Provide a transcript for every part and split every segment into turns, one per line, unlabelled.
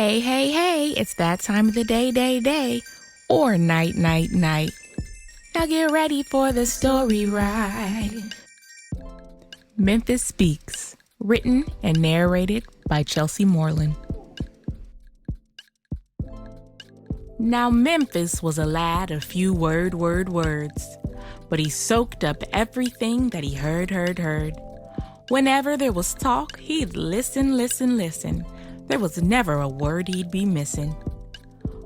Hey, hey, hey, it's that time of the day, or night. Now get ready for the story ride. Memphis Speaks, written and narrated by Chelsae Moreland. Now Memphis was a lad of few words, but he soaked up everything that he heard. Whenever there was talk, he'd listen. There was never a word he'd be missing.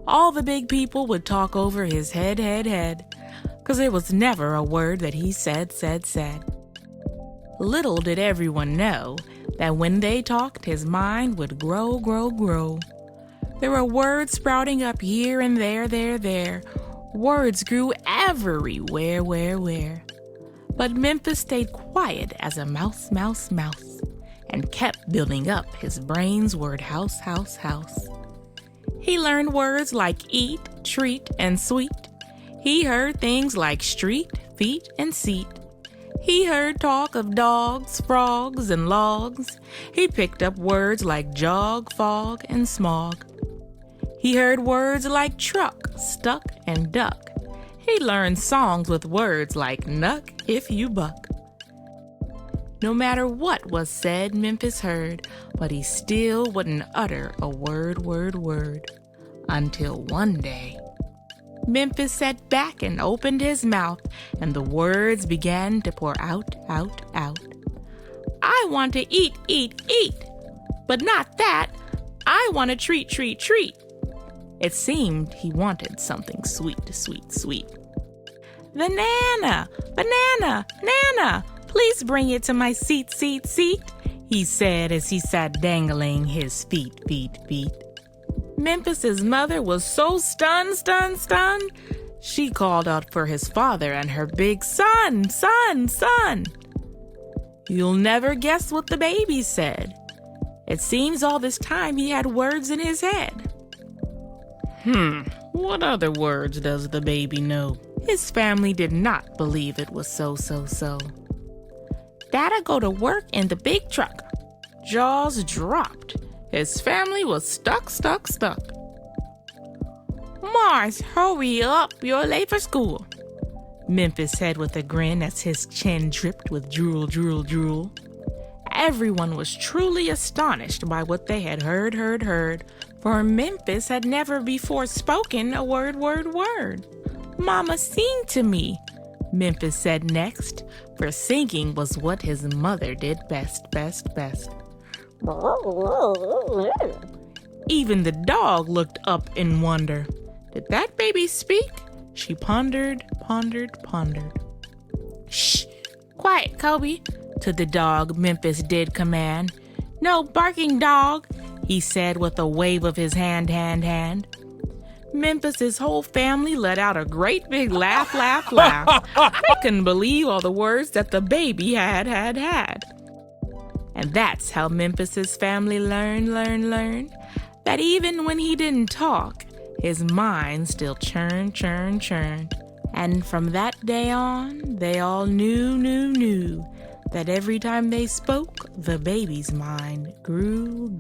All the big people would talk over his head, 'cause there was never a word that he said. Little did everyone know that when they talked, his mind would grow. There were words sprouting up here and there. Words grew everywhere, where. But Memphis stayed quiet as a mouse, and kept building up his brain's word house. He learned words like eat, treat, and sweet. He heard things like street, feet, and seat. He heard talk of dogs, frogs, and logs. He picked up words like jog, fog, and smog. He heard words like truck, stuck, and duck. He learned songs with words like nuck if you buck. No matter what was said, Memphis heard, but he still wouldn't utter a word. Until one day, Memphis sat back and opened his mouth, and the words began to pour out. I want to eat, but not that. I want to treat. It seemed he wanted something sweet. Banana, please bring it to my seat, he said as he sat dangling his feet. Memphis's mother was so stunned. She called out for his father and her big son. You'll never guess what the baby said. It seems all this time he had words in his head. What other words does the baby know? His family did not believe it was so. Dada go to work in the big truck. Jaws dropped. His family was stuck. Mars, hurry up, you're late for school, Memphis said with a grin as his chin dripped with drool. Everyone was truly astonished by what they had heard, for Memphis had never before spoken a word. Mama, sing to me, Memphis said next, for singing was what his mother did best. Even the dog looked up in wonder. Did that baby speak? She pondered. Shh! Quiet, Kobe, to the dog Memphis did command. No barking, dog, he said with a wave of his hand. Memphis's whole family let out a great big laugh. They couldn't believe all the words that the baby had. And that's how Memphis's family learned that even when he didn't talk, his mind still churned. And from that day on, they all knew that every time they spoke, the baby's mind grew.